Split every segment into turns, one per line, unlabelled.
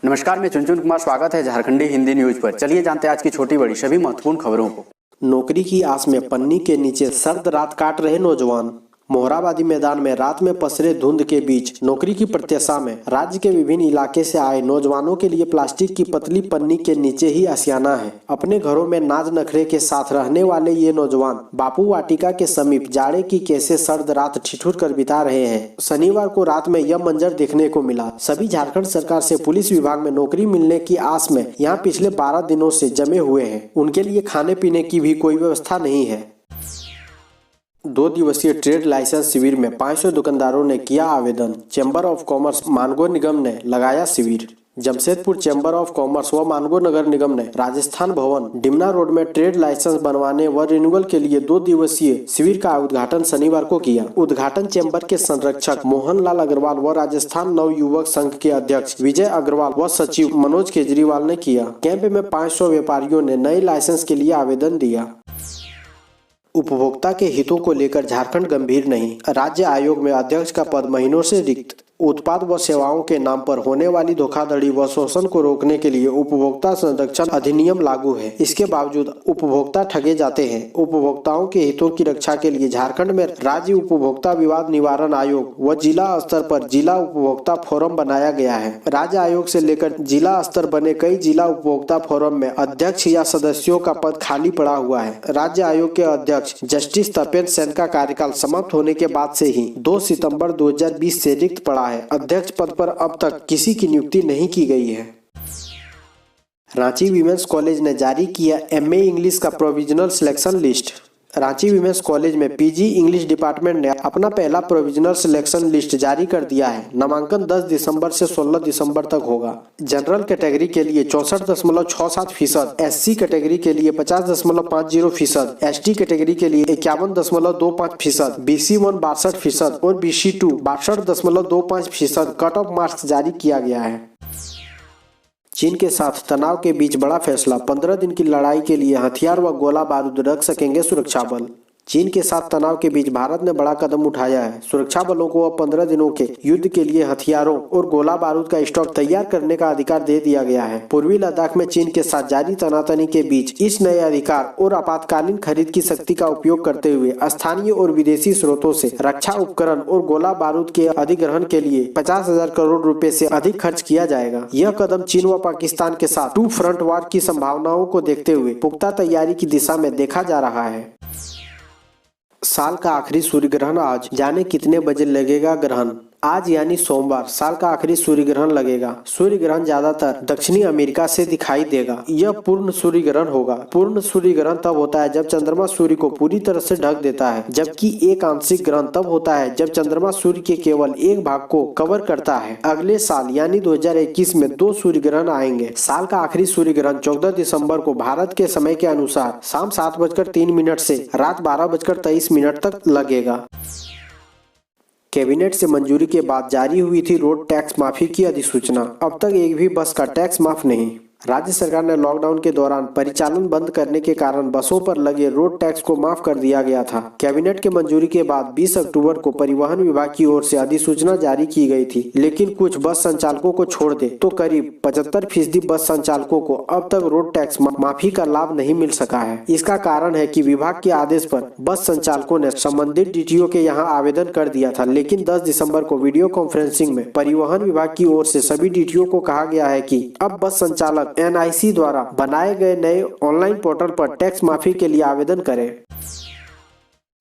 नमस्कार, मैं चुनचुन कुमार। स्वागत है झारखंडी हिंदी न्यूज पर। चलिए जानते हैं आज की छोटी बड़ी सभी महत्वपूर्ण खबरों को।
नौकरी की आस में पन्नी के नीचे सर्द रात काट रहे नौजवान। मोहराबादी मैदान में रात में पसरे धुंध के बीच नौकरी की प्रत्याशा में राज्य के विभिन्न इलाके से आए नौजवानों के लिए प्लास्टिक की पतली पन्नी के नीचे ही आशियाना है। अपने घरों में नाज नखरे के साथ रहने वाले ये नौजवान बापू वाटिका के समीप जाड़े की कैसे सर्द रात ठिठुर कर बिता रहे हैं। शनिवार को रात में यह मंजर देखने को मिला। सभी झारखंड सरकार से पुलिस विभाग में नौकरी मिलने की आस में यहाँ पिछले 12 दिनों से जमे हुए हैं। उनके लिए खाने पीने की भी कोई व्यवस्था नहीं है। 2 दिवसीय ट्रेड लाइसेंस शिविर में 500 दुकानदारों ने किया आवेदन। चैम्बर ऑफ कॉमर्स मानगो निगम ने लगाया शिविर। जमशेदपुर चैम्बर ऑफ कॉमर्स व मानगो नगर निगम ने राजस्थान भवन डिमना रोड में ट्रेड लाइसेंस बनवाने व रिन्यूअल के लिए 2 दिवसीय शिविर का उद्घाटन शनिवार को किया। उद्घाटन चैम्बर के संरक्षक मोहन लाल अग्रवाल व राजस्थान नव युवक संघ के अध्यक्ष विजय अग्रवाल व सचिव मनोज केजरीवाल ने किया। कैंप में 500 व्यापारियों ने नए लाइसेंस के लिए आवेदन दिया। उपभोक्ता के हितों को लेकर झारखंड गंभीर नहीं। राज्य आयोग में अध्यक्ष का पद महीनों से रिक्त। उत्पाद व सेवाओं के नाम पर होने वाली धोखाधड़ी व शोषण को रोकने के लिए उपभोक्ता संरक्षण अधिनियम लागू है। इसके बावजूद उपभोक्ता ठगे जाते हैं। उपभोक्ताओं के हितों की रक्षा के लिए झारखंड में राज्य उपभोक्ता विवाद निवारण आयोग व जिला स्तर पर जिला उपभोक्ता फोरम बनाया गया है। राज्य आयोग से लेकर जिला स्तर बने कई जिला उपभोक्ता फोरम में अध्यक्ष या सदस्यों का पद खाली पड़ा हुआ है। राज्य आयोग के अध्यक्ष जस्टिस तपेन्द्र सेन का कार्यकाल समाप्त होने के बाद से ही 2 सितंबर 2020 से रिक्त पड़ा है। अध्यक्ष पद पर अब तक किसी की नियुक्ति नहीं की गई है। रांची विमेंस कॉलेज ने जारी किया एमए इंग्लिश का provisional selection list. Ranchi women's college में पीजी इंग्लिश डिपार्टमेंट ने अपना पहला प्रोविजनल सिलेक्शन लिस्ट जारी कर दिया है। नामांकन 10 दिसंबर से 16 दिसंबर तक होगा। जनरल कैटेगरी के लिए 64.67%, एससी कैटेगरी के लिए 50.50%, एसटी कैटेगरी के लिए 51.25%, BC1 62% और BC2 62.25% कट ऑफ मार्क्स जारी किया गया है। चीन के साथ तनाव के बीच बड़ा फैसला। 15 दिन की लड़ाई के लिए हथियार व गोला बारूद रख सकेंगे सुरक्षा बल। चीन के साथ तनाव के बीच भारत ने बड़ा कदम उठाया है। सुरक्षा बलों को अब 15 दिनों के युद्ध के लिए हथियारों और गोला बारूद का स्टॉक तैयार करने का अधिकार दे दिया गया है। पूर्वी लद्दाख में चीन के साथ जारी तनातनी के बीच इस नए अधिकार और आपातकालीन खरीद की शक्ति का उपयोग करते हुए स्थानीय और विदेशी स्रोतों से रक्षा उपकरण और गोला बारूद के अधिग्रहण के लिए 50,000 करोड़ रुपए से अधिक खर्च किया जाएगा। यह कदम चीन व पाकिस्तान के साथ 2 फ्रंट वार की संभावनाओं को देखते हुए पुख्ता तैयारी की दिशा में देखा जा रहा है। साल का आखिरी सूर्य ग्रहण आज, जाने कितने बजे लगेगा ग्रहण। आज यानी सोमवार साल का आखिरी सूर्य ग्रहण लगेगा। सूर्य ग्रहण ज्यादातर दक्षिणी अमेरिका से दिखाई देगा। यह पूर्ण सूर्य ग्रहण होगा। पूर्ण सूर्य ग्रहण तब होता है जब चंद्रमा सूर्य को पूरी तरह से ढक देता है, जबकि एक आंशिक ग्रहण तब होता है जब चंद्रमा सूर्य के केवल एक भाग को कवर करता है। अगले साल यानी 2021 में 2 सूर्य ग्रहण आएंगे। साल का आखिरी सूर्य ग्रहण 14 दिसंबर को भारत के समय के अनुसार शाम 7:03 से रात 12:23 तक लगेगा। कैबिनेट से मंजूरी के बाद जारी हुई थी रोड टैक्स माफी की अधिसूचना। अब तक एक भी बस का टैक्स माफ नहीं। राज्य सरकार ने लॉकडाउन के दौरान परिचालन बंद करने के कारण बसों पर लगे रोड टैक्स को माफ कर दिया गया था। कैबिनेट के मंजूरी के बाद 20 अक्टूबर को परिवहन विभाग की ओर से अधिसूचना जारी की गई थी, लेकिन कुछ बस संचालकों को छोड़ दे तो करीब 75% बस संचालकों को अब तक रोड टैक्स माफी का लाभ नहीं मिल सका है। इसका कारण है कि विभाग के आदेश पर बस संचालकों ने संबंधित डीटीओ के यहाँ आवेदन कर दिया था, लेकिन 10 दिसंबर को वीडियो कॉन्फ्रेंसिंग में परिवहन विभाग की ओर से सभी डीटीओ को कहा गया है कि अब बस संचालक NIC द्वारा बनाए गए नए ऑनलाइन पोर्टल पर टैक्स माफी के लिए आवेदन करें।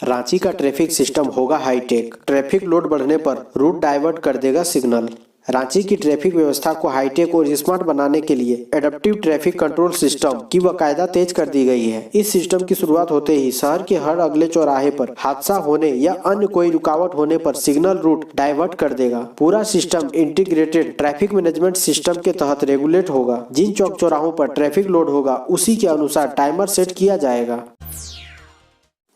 रांची का ट्रैफिक सिस्टम होगा हाईटेक। ट्रैफिक लोड बढ़ने पर रूट डाइवर्ट कर देगा सिग्नल। रांची की ट्रैफिक व्यवस्था को हाईटेक और स्मार्ट बनाने के लिए एडेप्टिव ट्रैफिक कंट्रोल सिस्टम की बाकायदा तेज कर दी गई है। इस सिस्टम की शुरुआत होते ही शहर के हर अगले चौराहे पर हादसा होने या अन्य कोई रुकावट होने पर सिग्नल रूट डाइवर्ट कर देगा। पूरा system integrated traffic management system के तहत रेगुलेट होगा। जिन चौक चौराहों पर ट्रैफिक लोड होगा उसी के अनुसार टाइमर सेट किया जाएगा।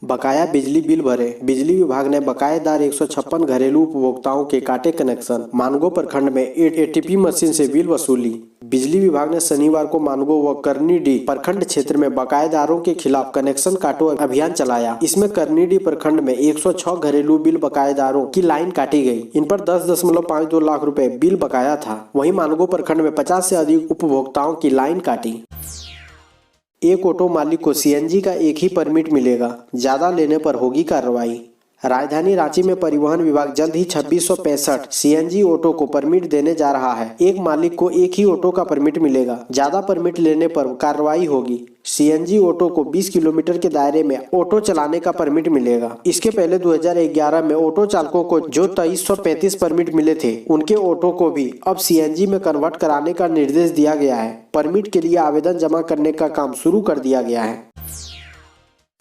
बकाया बिजली बिल भरे। बिजली विभाग ने बकायेदार 156 घरेलू उपभोक्ताओं के काटे कनेक्शन। मानगो प्रखंड में ATP मशीन से बिल वसूली। बिजली विभाग ने शनिवार को मानगो व करनीडीह प्रखंड क्षेत्र में बकायेदारों के खिलाफ कनेक्शन काटो अभियान चलाया। इसमें करनीडीह प्रखंड में 106 घरेलू बिल बकायेदारों की लाइन काटी गई। इन पर 10.52 लाख रुपए बिल बकाया था। वहीं मानगो प्रखंड में 50 से अधिक उपभोक्ताओं की लाइन काटी। एक ऑटो मालिक को सीएनजी का एक ही परमिट मिलेगा, ज्यादा लेने पर होगी कार्रवाई। राजधानी रांची में परिवहन विभाग जल्द ही 2665 सीएनजी ऑटो को परमिट देने जा रहा है। एक मालिक को एक ही ऑटो का परमिट मिलेगा, ज्यादा परमिट लेने पर कार्रवाई होगी। सीएनजी ऑटो को 20 किलोमीटर के दायरे में ऑटो चलाने का परमिट मिलेगा। इसके पहले 2011 में ऑटो चालकों को जो 2335 परमिट मिले थे, उनके ऑटो को भी अब सीएनजी में कन्वर्ट कराने का निर्देश दिया गया है। परमिट के लिए आवेदन जमा करने का काम शुरू कर दिया गया है।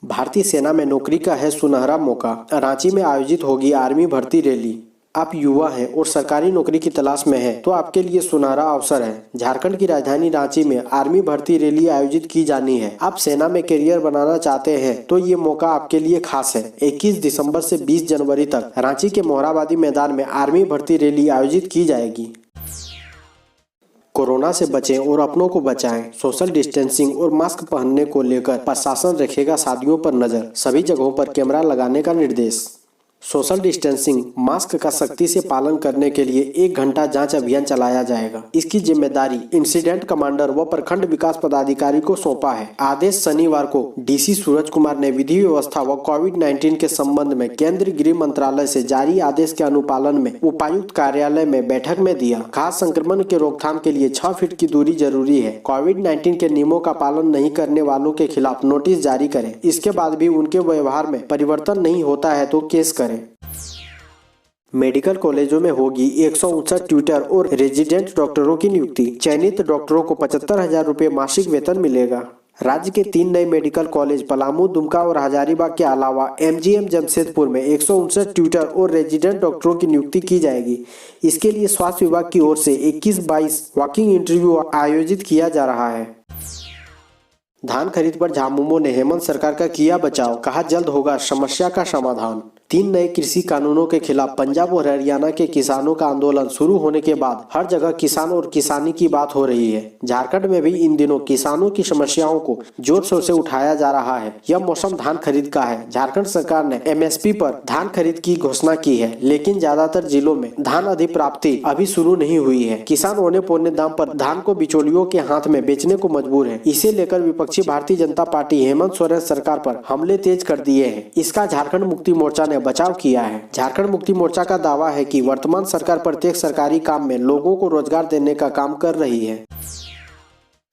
भारतीय सेना में नौकरी का है सुनहरा मौका। रांची में आयोजित होगी आर्मी भर्ती रैली। आप युवा हैं और सरकारी नौकरी की तलाश में हैं, तो आपके लिए सुनहरा अवसर है। झारखंड की राजधानी रांची में आर्मी भर्ती रैली आयोजित की जानी है। आप सेना में करियर बनाना चाहते हैं तो ये मौका आपके लिए खास है। 21 दिसंबर से 20 जनवरी तक रांची के मोहराबादी मैदान में आर्मी भर्ती रैली आयोजित की जाएगी। कोरोना से बचें और अपनों को बचाएं। सोशल डिस्टेंसिंग और मास्क पहनने को लेकर प्रशासन रखेगा शादियों पर नजर। सभी जगहों पर कैमरा लगाने का निर्देश। सोशल डिस्टेंसिंग, मास्क का सख्ती से पालन करने के लिए 1 घंटा जांच अभियान चलाया जाएगा। इसकी जिम्मेदारी इंसिडेंट कमांडर व प्रखंड विकास पदाधिकारी को सौंपा है। आदेश शनिवार को डीसी सूरज कुमार ने विधि व्यवस्था व कोविड-19 के संबंध में केंद्रीय गृह मंत्रालय से जारी आदेश के अनुपालन में उपायुक्त कार्यालय में बैठक में दिया। खास संक्रमण के रोकथाम के लिए 6 फीट की दूरी जरूरी है। कोविड-19 के नियमों का पालन नहीं करने वालों के खिलाफ नोटिस जारी करें। इसके बाद भी उनके व्यवहार में परिवर्तन नहीं होता है तो केस करें। मेडिकल कॉलेजों में होगी 159 ट्यूटर और रेजिडेंट डॉक्टरों की नियुक्ति। चयनित डॉक्टरों को 75,000 रुपए मासिक वेतन मिलेगा। राज्य के 3 नए मेडिकल कॉलेज पलामू, दुमका और हजारीबाग के अलावा एमजीएम जमशेदपुर में 159 ट्यूटर और रेजिडेंट डॉक्टरों की नियुक्ति की जाएगी। इसके लिए स्वास्थ्य विभाग की ओर से 21-22 वॉकिंग इंटरव्यू आयोजित किया जा रहा है। धान खरीद पर झामुमो ने हेमंत सरकार का किया बचाव, कहा जल्द होगा समस्या का समाधान। 3 नए कृषि कानूनों के खिलाफ पंजाब और हरियाणा के किसानों का आंदोलन शुरू होने के बाद हर जगह किसान और किसानी की बात हो रही है। झारखंड में भी इन दिनों किसानों की समस्याओं को जोर शोर से उठाया जा रहा है। यह मौसम धान खरीद का है। झारखंड सरकार ने एमएसपी पर धान खरीद की घोषणा की है, लेकिन ज्यादातर जिलों में धान अधिप्राप्ति अभी शुरू नहीं हुई है। किसान औने पौने दाम पर धान को बिचौलियों के हाथ में बेचने को मजबूर है। इसे लेकर विपक्षी भारतीय जनता पार्टी हेमंत सोरेन सरकार पर हमले तेज कर दिए हैं। इसका झारखंड मुक्ति मोर्चा ने बचाव किया है। झारखंड मुक्ति मोर्चा का दावा है कि वर्तमान सरकार प्रत्येक सरकारी काम में लोगों को रोजगार देने का काम कर रही है।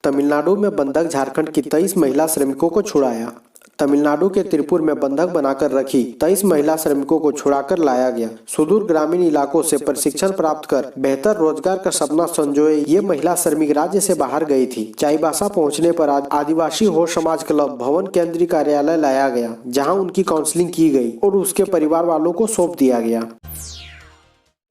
तमिलनाडु में बंधक झारखंड की 23 महिला श्रमिकों को छुड़ाया। तमिलनाडु के तिरुपुर में बंधक बनाकर रखी 23 महिला श्रमिकों को छुड़ाकर लाया गया। सुदूर ग्रामीण इलाकों से प्रशिक्षण प्राप्त कर बेहतर रोजगार का सपना संजोए ये महिला श्रमिक राज्य से बाहर गई थी। चाईबासा पहुंचने पर आदिवासी हो समाज क्लब भवन केंद्रीय कार्यालय लाया गया, जहां उनकी काउंसलिंग की गई और उसके परिवार वालों को सौंप दिया गया।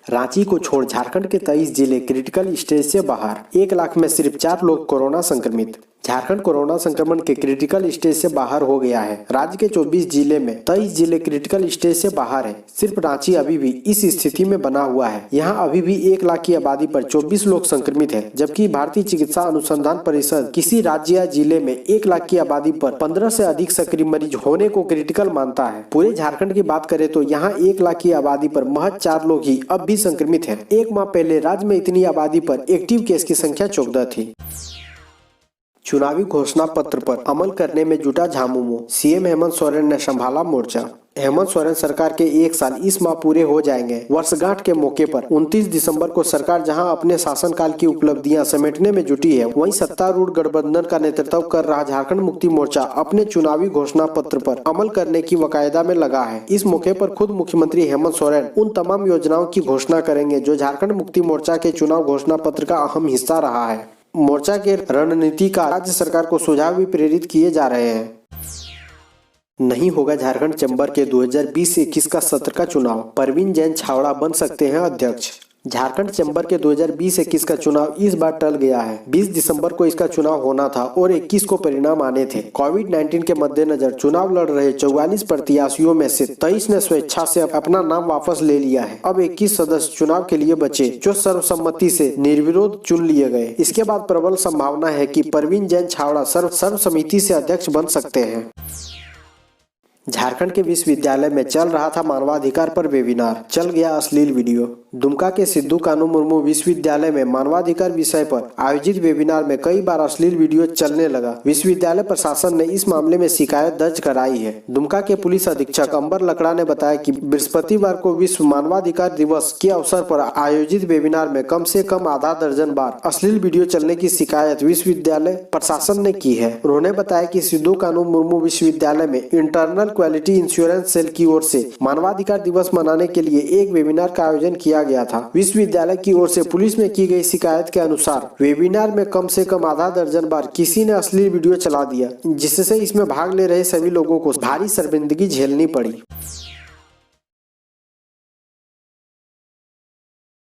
रांची को छोड़ झारखंड के 23 जिले क्रिटिकल स्टेज से बाहर। 1 लाख में सिर्फ 4 लोग कोरोना संक्रमित। झारखंड कोरोना संक्रमण के क्रिटिकल स्टेज से बाहर हो गया है। राज्य के 24 जिले में 23 जिले क्रिटिकल स्टेज से बाहर है। सिर्फ रांची अभी भी इस स्थिति में बना हुआ है। यहाँ अभी भी 1 लाख की आबादी पर 24 लोग संक्रमित है, जबकि भारतीय चिकित्सा अनुसंधान परिषद किसी राज्य या जिले में 1 लाख की आबादी पर 15 से अधिक सक्रिय मरीज होने को क्रिटिकल मानता है। पूरे झारखंड की बात करें तो यहाँ 1 लाख की आबादी पर महज 4 लोग ही अब भी संक्रमित है। 1 माह पहले राज्य में इतनी आबादी पर एक्टिव केस की संख्या 14 थी। चुनावी घोषणा पत्र पर अमल करने में जुटा झामुमो। सीएम हेमंत सोरेन ने संभाला मोर्चा। हेमंत सोरेन सरकार के 1 साल इस माह पूरे हो जाएंगे। वर्षगांठ के मौके पर 29 दिसंबर को सरकार जहां अपने शासनकाल की उपलब्धियां समेटने में जुटी है, वहीं सत्तारूढ़ गठबंधन का नेतृत्व कर रहा झारखंड मुक्ति मोर्चा अपने चुनावी घोषणा पत्र पर अमल करने की वकायदा में लगा है। इस मौके पर खुद मुख्यमंत्री हेमंत सोरेन उन तमाम योजनाओं की घोषणा करेंगे जो झारखंड मुक्ति मोर्चा के चुनाव घोषणा पत्र का अहम हिस्सा रहा है। मोर्चा के रणनीति का राज्य सरकार को सुझाव भी प्रेरित किए जा रहे हैं। नहीं होगा झारखंड चैम्बर के 2020-21 का सत्र का चुनाव। परवीन जैन छावड़ा बन सकते हैं अध्यक्ष। झारखंड चैम्बर के 2020-21 का चुनाव इस बार टल गया है। 20 दिसंबर को इसका चुनाव होना था और 21 को परिणाम आने थे। कोविड-19 के मद्देनजर चुनाव लड़ रहे 44 प्रत्याशियों में से 23 ने स्वेच्छा से अपना नाम वापस ले लिया है। अब 21 सदस्य चुनाव के लिए बचे, जो सर्वसम्मति से निर्विरोध चुन लिए गए। इसके बाद प्रबल संभावना है कि परवीन जैन छावड़ा सर्वसम्मति से अध्यक्ष बन सकते हैं। झारखंड के विश्वविद्यालय में चल रहा था मानवाधिकार पर वेबिनार, चल गया अश्लील वीडियो। दुमका के सिद्धू कानू मुर्मू विश्वविद्यालय में मानवाधिकार विषय पर आयोजित वेबिनार में कई बार अश्लील वीडियो चलने लगा। विश्वविद्यालय प्रशासन ने इस मामले में शिकायत दर्ज कराई है। दुमका के पुलिस अधीक्षक अंबर लकड़ा ने बताया कि बृहस्पतिवार को विश्व मानवाधिकार दिवस के अवसर पर आयोजित वेबिनार में कम से कम आधा दर्जन बार अश्लील वीडियो चलने की शिकायत विश्वविद्यालय प्रशासन ने की है। उन्होंने बताया कि सिद्धू कानू मुर्मू विश्वविद्यालय में इंटरनल क्वालिटी इंश्योरेंस सेल की ओर से मानवाधिकार दिवस मनाने के लिए एक वेबिनार का आयोजन किया गया था। विश्वविद्यालय की ओर से पुलिस में की गई शिकायत के अनुसार वेबिनार में कम से कम आधा दर्जन बार किसी ने अश्लील वीडियो चला दिया, जिससे इसमें भाग ले रहे सभी लोगों को भारी शर्मिंदगी झेलनी पड़ी।